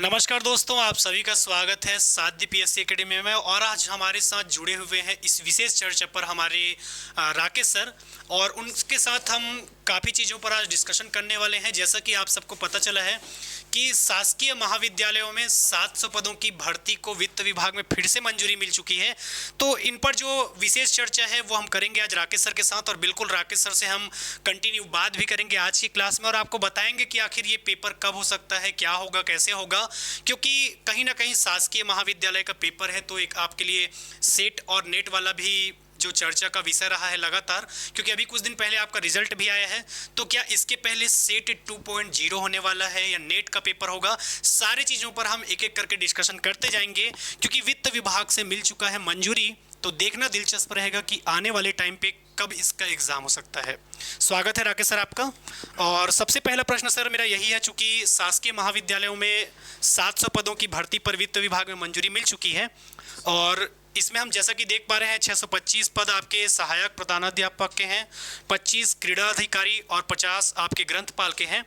नमस्कार दोस्तों, आप सभी का स्वागत है साध्य पीएससी एकेडमी में। और आज हमारे साथ जुड़े हुए हैं इस विशेष चर्चा पर हमारे राकेश सर, और उनके साथ हम काफ़ी चीज़ों पर आज डिस्कशन करने वाले हैं। जैसा कि आप सबको पता चला है कि शासकीय महाविद्यालयों में 700 पदों की भर्ती को वित्त विभाग में फिर से मंजूरी मिल चुकी है। तो इन पर जो विशेष चर्चा है वो हम करेंगे आज राकेश सर के साथ, और बिल्कुल राकेश सर से हम कंटिन्यू बात भी करेंगे आज की क्लास में, और आपको बताएंगे कि आखिर ये पेपर कब हो सकता है, क्या होगा, कैसे होगा। क्योंकि कहीं ना कहीं शासकीय महाविद्यालय का पेपर है, तो एक आपके लिए सेट और नेट वाला भी जो चर्चा का विषय रहा है लगातार, क्योंकि अभी कुछ दिन पहले आपका रिजल्ट भी आया है। तो क्या इसके पहले सेट 2.0 होने वाला है या नेट का पेपर होगा, सारी चीज़ों पर हम एक एक करके डिस्कशन करते जाएंगे। क्योंकि वित्त विभाग से मिल चुका है मंजूरी, तो देखना दिलचस्प रहेगा कि आने वाले टाइम पे कब इसका एग्ज़ाम हो सकता है। स्वागत है राकेश सर आपका। और सबसे पहला प्रश्न सर मेरा यही है, चूँकि शासकीय महाविद्यालयों में 700 पदों की भर्ती पर वित्त विभाग में मंजूरी मिल चुकी है, और इसमें हम जैसा कि देख पा रहे हैं 625 पद आपके सहायक प्रधानाध्यापक के हैं, 25 क्रीड़ा अधिकारी और 50 आपके ग्रंथपाल के हैं।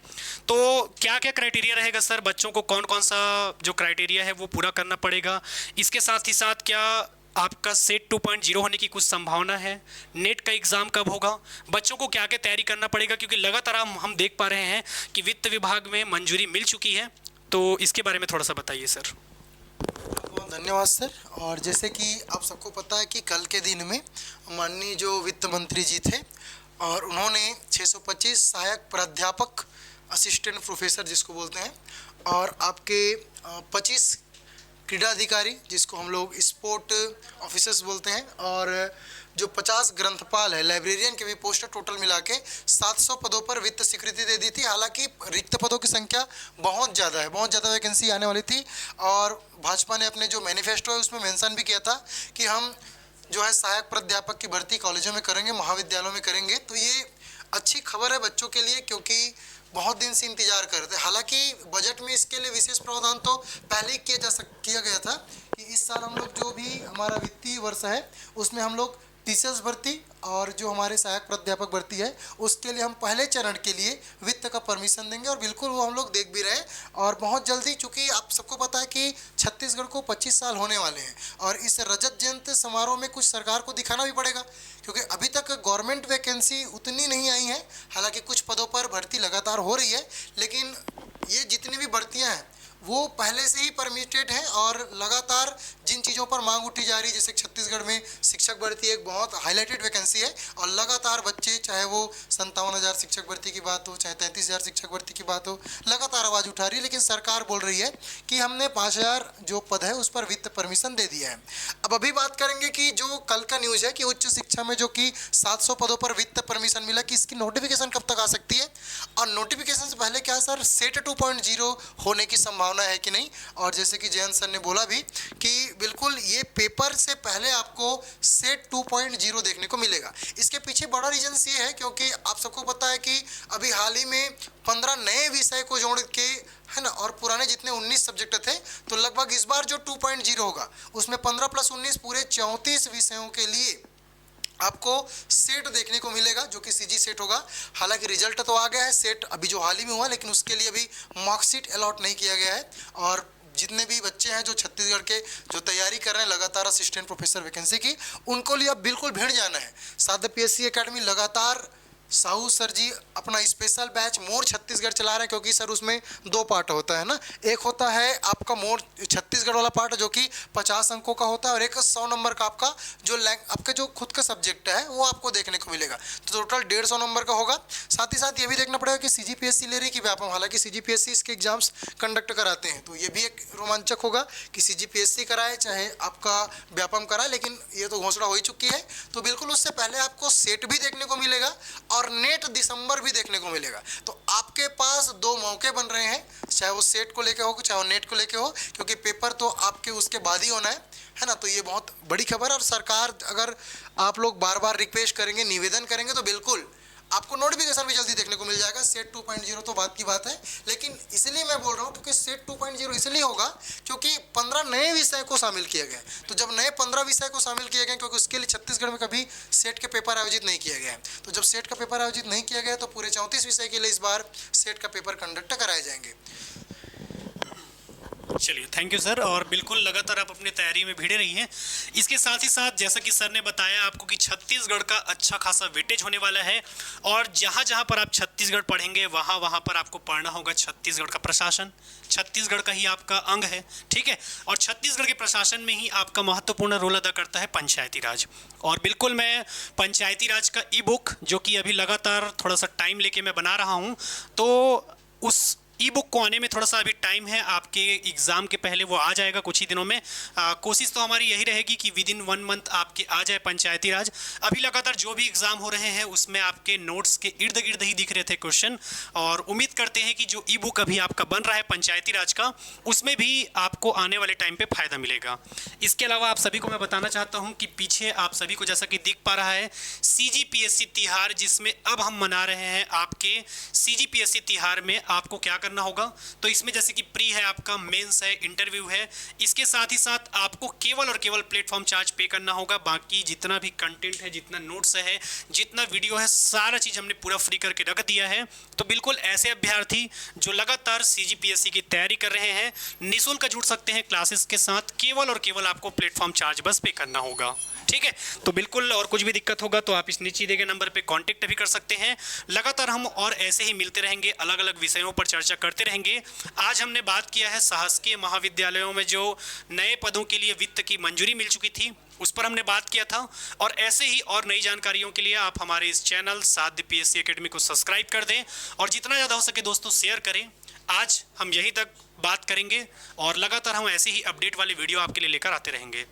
तो क्या क्या क्राइटेरिया रहेगा सर, बच्चों को कौन कौन सा जो क्राइटेरिया है वो पूरा करना पड़ेगा? इसके साथ ही साथ क्या आपका सेट 2.0 होने की कुछ संभावना है? नेट का एग्ज़ाम कब होगा? बच्चों को क्या क्या तैयारी करना पड़ेगा? क्योंकि लगातार हम देख पा रहे हैं कि वित्त विभाग में मंजूरी मिल चुकी है, तो इसके बारे में थोड़ा सा बताइए सर। बहुत धन्यवाद सर। और जैसे कि आप सबको पता है कि कल के दिन में माननीय जो वित्त मंत्री जी थे, और उन्होंने 625 सहायक प्राध्यापक, असिस्टेंट प्रोफेसर जिसको बोलते हैं, और आपके 25 क्रीड़ा अधिकारी जिसको हम लोग स्पोर्ट ऑफिसर्स बोलते हैं, और जो 50 ग्रंथपाल है, लाइब्रेरियन के भी पोस्टर, टोटल मिला के 700 पदों पर वित्त स्वीकृति दे दी थी। हालांकि रिक्त पदों की संख्या बहुत ज़्यादा है, बहुत ज़्यादा वैकेंसी आने वाली थी, और भाजपा ने अपने जो मैनिफेस्टो है उसमें मेंशन भी किया था कि हम जो है सहायक प्राध्यापक की भर्ती कॉलेजों में करेंगे, महाविद्यालयों में करेंगे। तो ये अच्छी खबर है बच्चों के लिए, क्योंकि बहुत दिन से इंतजार कर रहे थे। हालांकि बजट में इसके लिए विशेष प्रावधान तो पहले ही किया गया था कि इस साल हम लोग जो भी हमारा वित्तीय वर्ष है उसमें हम लोग टीचर्स भर्ती और जो हमारे सहायक प्राध्यापक भर्ती है उसके लिए हम पहले चरण के लिए वित्त का परमिशन देंगे, और बिल्कुल वो हम लोग देख भी रहे हैं। और बहुत जल्दी, चूंकि आप सबको पता है कि छत्तीसगढ़ को 25 साल होने वाले हैं, और इस रजत जयंती समारोह में कुछ सरकार को दिखाना भी पड़ेगा, क्योंकि अभी तक गवर्नमेंट वैकेंसी उतनी नहीं आई है। हालांकि कुछ पदों पर भर्ती लगातार हो रही है, लेकिन ये जितनी भी भर्तियाँ हैं वो पहले से ही परमिटेड है, और लगातार जिन चीज़ों पर मांग उठी जा रही है, जैसे छत्तीसगढ़ में शिक्षक भर्ती एक बहुत हाईलाइटेड वैकेंसी है, और लगातार बच्चे, चाहे वो 57,000 शिक्षक भर्ती की बात हो, चाहे 33,000 शिक्षक भर्ती की बात हो, लगातार आवाज़ उठा रही है। लेकिन सरकार बोल रही है कि हमने 5,000 जो पद है उस पर वित्त परमिशन दे दिया है। अब अभी बात करेंगे कि जो कल का न्यूज़ है कि उच्च शिक्षा में जो कि 700 पदों पर वित्त परमिशन मिला, कि इसकी नोटिफिकेशन कब तक आ सकती है, और नोटिफिकेशन से पहले क्या सर सेट 2.0 होने की संभावना है कि नहीं। और जैसे कि जयंत सर ने बोला भी कि बिल्कुल ये पेपर से पहले आपको सेट 2.0 देखने को मिलेगा। इसके पीछे बड़ा रीजन ये है क्योंकि आप सबको पता है कि अभी हाल ही में 15 नए विषय को जोड़ के, है ना, और पुराने जितने 19 सब्जेक्ट थे, तो लगभग इस बार जो 2.0 होगा उसमें 15 + 19 पूरे 34 विषयों के लिए आपको सेट देखने को मिलेगा, जो कि सीजी सेट होगा। हालांकि रिजल्ट तो आ गया है सेट अभी जो हाल ही में हुआ, लेकिन उसके लिए अभी मार्कशीट अलॉट नहीं किया गया है। और जितने भी बच्चे हैं जो छत्तीसगढ़ के जो तैयारी कर रहे हैं लगातार असिस्टेंट प्रोफेसर वैकेंसी की, उनको लिए अब बिल्कुल भिड़ जाना है। साध्य पीएससी एकेडमी लगातार साहू सर जी अपना स्पेशल बैच मोर छत्तीसगढ़ चला रहे हैं, क्योंकि सर उसमें 2 पार्ट होता है ना। एक होता है आपका मोर छत्तीसगढ़ वाला पार्ट जो कि 50 अंकों का होता है, और एक 100 नंबर का आपका जो आपका जो खुद का सब्जेक्ट है वो आपको देखने को मिलेगा। तो टोटल 150 नंबर का होगा। साथ ही साथ ये भी देखना पड़ेगा कि सीजीपीएससी ले रही कि व्यापम। हालांकि सीजीपीएससी इसके एग्जाम्स कंडक्ट कराते हैं, तो ये भी एक रोमांचक होगा कि सीजीपीएससी कराए चाहे आपका व्यापम कराए, लेकिन ये तो घोषणा हो ही चुकी है। तो बिल्कुल उससे पहले आपको सेट भी देखने को मिलेगा और नेट दिसंबर भी देखने को मिलेगा। तो आपके पास 2 मौके बन रहे हैं, चाहे वो सेट को लेके हो चाहे वो नेट को लेके हो, क्योंकि पेपर तो आपके उसके बाद ही होना है ना। तो ये बहुत बड़ी खबर है, और सरकार, अगर आप लोग बार बार रिक्वेस्ट करेंगे, निवेदन करेंगे, तो बिल्कुल आपको नोटिफिकेशन भी जल्दी देखने को मिल जाएगा। सेट 2.0 तो बात की बात है, लेकिन इसलिए मैं बोल रहा हूँ क्योंकि सेट 2.0 इसलिए होगा क्योंकि 15 नए विषय को शामिल किया गया। तो जब नए 15 विषय को शामिल किए गए, क्योंकि उसके लिए छत्तीसगढ़ में कभी सेट के पेपर आयोजित नहीं किया गया है, तो जब सेट का पेपर आयोजित नहीं किया गया तो पूरे 34 विषय के लिए इस बार सेट का पेपर कंडक्ट कराए जाएंगे। चलिए, थैंक यू सर। और बिल्कुल लगातार आप अपनी तैयारी में भिड़े रही हैं। इसके साथ ही साथ जैसा कि सर ने बताया आपको कि छत्तीसगढ़ का अच्छा खासा वेटेज होने वाला है, और जहाँ जहाँ पर आप छत्तीसगढ़ पढ़ेंगे वहाँ वहाँ पर आपको पढ़ना होगा छत्तीसगढ़ का प्रशासन। छत्तीसगढ़ का ही आपका अंग है, ठीक है। और छत्तीसगढ़ के प्रशासन में ही आपका महत्वपूर्ण रोल अदा करता है पंचायती राज। और बिल्कुल मैं पंचायती राज का ई बुक, जो कि अभी लगातार थोड़ा सा टाइम लेके मैं बना रहा हूँ, तो उस ई बुक को आने में थोड़ा सा अभी टाइम है। आपके एग्ज़ाम के पहले वो आ जाएगा कुछ ही दिनों में। कोशिश तो हमारी यही रहेगी कि विद इन 1 मंथ आपके आ जाए पंचायती राज। अभी लगातार जो भी एग्ज़ाम हो रहे हैं उसमें आपके नोट्स के इर्द गिर्द ही दिख रहे थे क्वेश्चन, और उम्मीद करते हैं कि जो ई बुक अभी आपका बन रहा है पंचायती राज का, उसमें भी आपको आने वाले टाइम पर फ़ायदा मिलेगा। इसके अलावा आप सभी को मैं बताना चाहता हूँ कि पीछे आप सभी को जैसा कि दिख पा रहा है CGPSC तिहार, जिसमें अब हम मना रहे हैं आपके CGPSC तिहार में आपको क्या करना होगा। तो इसमें जैसे कि प्री है, आपका मेंस है, इंटरव्यू है, इसके साथ ही साथ आपको केवल और केवल प्लेटफॉर्म चार्ज पे करना होगा। बाकी जितना भी कंटेंट है, जितना नोट्स है, जितना वीडियो है, सारा चीज़ हमने पूरा फ्री करके रख दिया है। तो बिल्कुल ऐसे अभ्यर्थी जो लगातार CGPSC की तैयारी कर रहे हैं निःशुल्क जुड़ सकते हैं क्लासेस के साथ। केवल और केवल आपको प्लेटफॉर्म चार्ज बस पे करना होगा, ठीक है। तो बिल्कुल, और कुछ भी दिक्कत होगा तो आप इस नीचे दिए गए नंबर पे कांटेक्ट भी कर सकते हैं। लगातार हम और ऐसे ही मिलते रहेंगे, अलग अलग विषयों पर चर्चा करते रहेंगे। आज हमने बात किया है शासकीय महाविद्यालयों में जो नए पदों के लिए वित्त की मंजूरी मिल चुकी थी, उस पर हमने बात किया था। और ऐसे ही और नई जानकारियों के लिए आप हमारे इस चैनल साध्य PSC एकेडमी को सब्सक्राइब कर दें, और जितना ज़्यादा हो सके दोस्तों शेयर करें। आज हम यहीं तक बात करेंगे, और लगातार हम ऐसे ही अपडेट वाले वीडियो आपके लिए लेकर आते रहेंगे।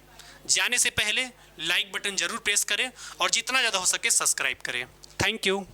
जाने से पहले लाइक बटन जरूर प्रेस करें, और जितना ज़्यादा हो सके सब्सक्राइब करें। Thank you.